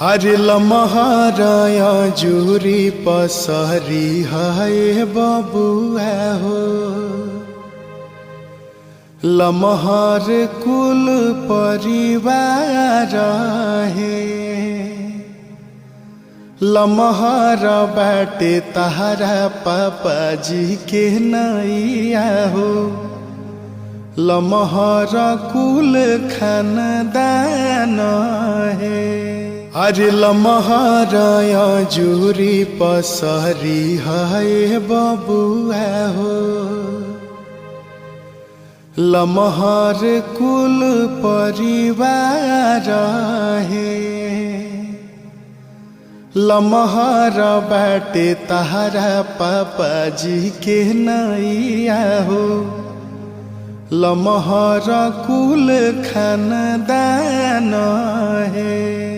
अरे लमहराया जूरी पसरी है बबुआ हो। लमहर कुल परिवार है। लमहर बाटे तहरा पापा जी के नैया हो। लमहर कुल खानदान है। अरे लमहराया जूरी पसरी है बबुआ हो। लमहर कुल परिवार है। लमहर बाटे तहरा पापा जी के नैया हो। लमहर कुल खानदान है।